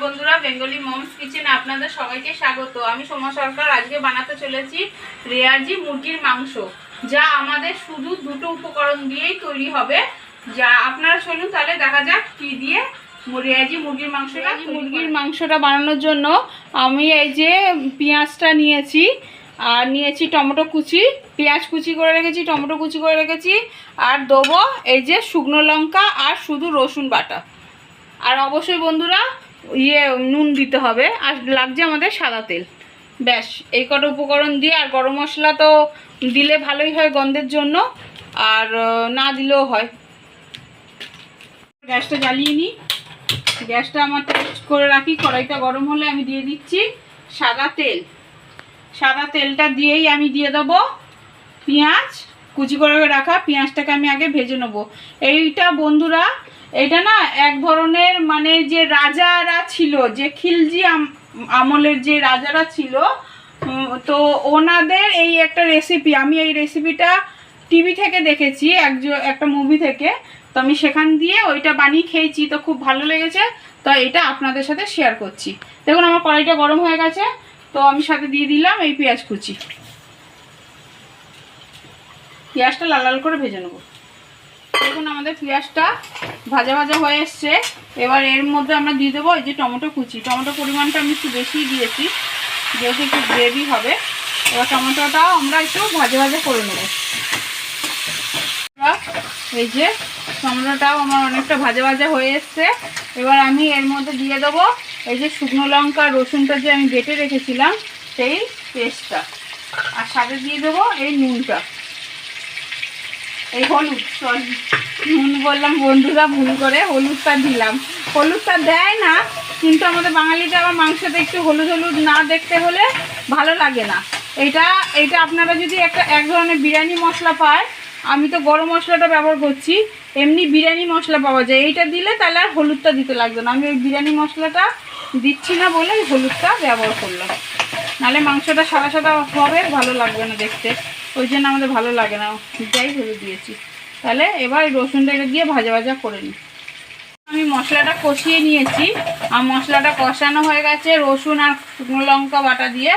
বন্ধুরা, Bengali moms কিচেনে আপনাদের সবাইকে স্বাগত। আমি সোমা সরকার। আজকে বানাতে চলেছি রেয়াজি মুরগির মাংস, যা আমাদের শুধু দুটো উপকরণ দিয়েই তৈরি হবে। যা আপনারা চলুন তাহলে দেখা যাক কি দিয়ে রেয়াজি মুরগির মাংসটা বানানোর জন্য আমি এই যে পেঁয়াজটা নিয়েছি, আর নিয়েছি টমেটো কুচি, পেঁয়াজ কুচি করে রেখেছি, টমেটো কুচি করে রেখেছি, আর দেবো এই যে শুকনো লঙ্কা আর শুধু রসুন বাটা। আর অবশ্যই বন্ধুরা নুন দিতে হবে, আর লাগছে আমাদের সাদা তেল। ব্যাস এই কটা উপকরণ দিয়ে, আর গরম মশলা তো দিলে ভালোই হয় গন্ধের জন্য, আর না দিলেও হয়। গ্যাসটা জ্বালিয়ে নিই, গ্যাসটা আমার টেস্ট করে রাখি। কড়াইটা গরম হলে আমি দিয়ে দিচ্ছি সাদা তেল। সাদা তেলটা দিয়েই আমি দিয়ে দেবো পেঁয়াজ কুচি করে রাখা। পেঁয়াজটাকে আমি আগে ভেজে নেবো। এইটা বন্ধুরা, এটা না এক ধরনের মানে যে রাজারা ছিল, যে খিলজি আমলের যে রাজারা ছিল, তো ওনাদের এই একটা রেসিপি, আমি এই রেসিপিটা টিভি থেকে দেখেছি, একটা মুভি থেকে। তো আমি সেখান দিয়ে ওইটা বানিয়ে খেয়েছি, তো খুব ভালো লেগেছে। তো এটা আপনাদের সাথে শেয়ার করছি। দেখুন আমার কড়াইটা গরম হয়ে গেছে, তো আমি সাথে দিয়ে দিলাম এই পেঁয়াজ কুচি। পেঁয়াজটা লাল লাল করে ভেজে নেব। দেখুন আমাদের পেঁয়াজটা ভাজা ভাজা হয়ে এসছে। এবার এর মধ্যে আমরা দিয়ে দেবো এই যে টমেটো কুচি। টমেটোর পরিমাণটা আমি একটু বেশিই দিয়েছি, যেহেতু একটু গ্রেভি হবে। এবার টমেটোটাও আমরা একটু ভাজা ভাজা করে নেব। এই যে টমেটোটাও আমার অনেকটা ভাজা ভাজা হয়ে এসছে। এবার আমি এর মধ্যে দিয়ে দেবো এই যে শুকনো লঙ্কা রসুনটা যে আমি বেটে রেখেছিলাম সেই পেস্টটা, আর সাথে দিয়ে দেবো এই নুনটা, এই হলুদ, সরি নুন বললাম বন্ধুরা, ভুল করে হলুদটা দিলাম। হলুদটা দেয় না, কিন্তু আমাদের বাঙালিটা আবার মাংসতে একটু হলুদ হলুদ না দেখতে হলে ভালো লাগে না। এইটা আপনারা যদি এক ধরনের বিরিয়ানি মশলা পায়, আমি তো গরম মশলাটা ব্যবহার করছি, এমনি বিরিয়ানি মশলা পাওয়া যায়, এইটা দিলে তাহলে আর হলুদটা দিতে লাগবে না। আমি ওই বিরিয়ানি মশলাটা দিচ্ছি না বলে হলুদটা ব্যবহার করলাম, নাহলে মাংসটা সাদা সাদা হবে, ভালো লাগবে না দেখতে, ওই জন্য আমাদের ভালো লাগে না, যাই হলুদ দিয়েছি। তাহলে এবার রসুনটা এটা দিয়ে ভাজা ভাজা করে নিই। আমি মশলাটা কষিয়ে নিয়েছি, আর মশলাটা কষানো হয়ে গেছে রসুন আর শুকনো লঙ্কা বাটা দিয়ে।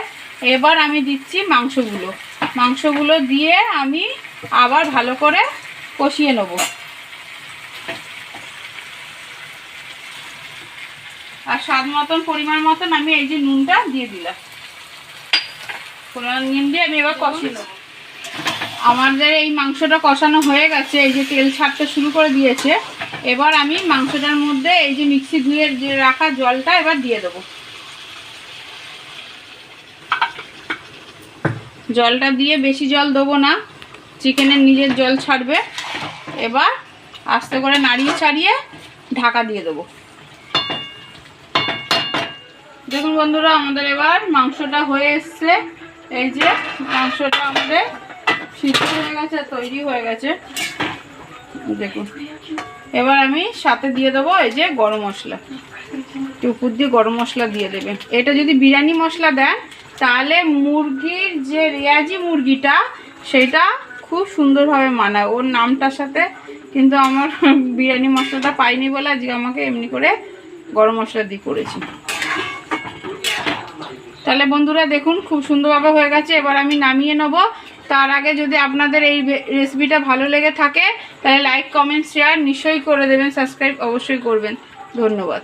এবার আমি দিচ্ছি মাংসগুলো দিয়ে আমি আবার ভালো করে কষিয়ে নেব। আর স্বাদ মতন পরিমাণ মতন আমি এই যে নুনটা দিয়ে দিলাম। নুন দিয়ে আমি এবার কষিয়ে নেব। আমাদের এই মাংসটা কষানো হয়ে গেছে, এই যে তেল ছাড়তে শুরু করে দিয়েছে। এবার আমি মাংসটার মধ্যে এই যে মিক্সি ধুয়ে যে রাখা জলটা এবার দিয়ে দেবো। জলটা দিয়ে বেশি জল দেবো না, চিকেনের নিজের জল ছাড়বে। এবার আস্তে করে নাড়িয়ে ছাড়িয়ে ঢাকা দিয়ে দেবো। দেখুন বন্ধুরা, আমাদের এবার মাংসটা হয়ে এসছে। এই যে মাংসটা আমাদের সিদ্ধ হয়ে গেছে, তৈরি হয়ে গেছে। দেখুন এবার আমি সাথে দিয়ে দেবো এই যে গরম মশলা, উপর দিয়ে গরম মশলা দিয়ে দেবেন। এটা যদি বিরিয়ানি মশলা দেন তাহলে মুরগির যে রেয়াজি মুরগিটা সেটা খুব সুন্দরভাবে মানায় ওর নামটার সাথে। কিন্তু আমার বিরিয়ানি মশলাটা পাইনি বলে আজকে আমাকে এমনি করে গরম মশলা দিয়ে করেছি। তাহলে বন্ধুরা দেখুন খুব সুন্দরভাবে হয়ে গেছে। এবার আমি নামিয়ে নেব। তার আগে যদি আপনাদের এই রেসিপিটা ভালো লেগে থাকে তাহলে লাইক কমেন্ট শেয়ার নিশ্চয়ই করে দেবেন, সাবস্ক্রাইব অবশ্যই করবেন। ধন্যবাদ।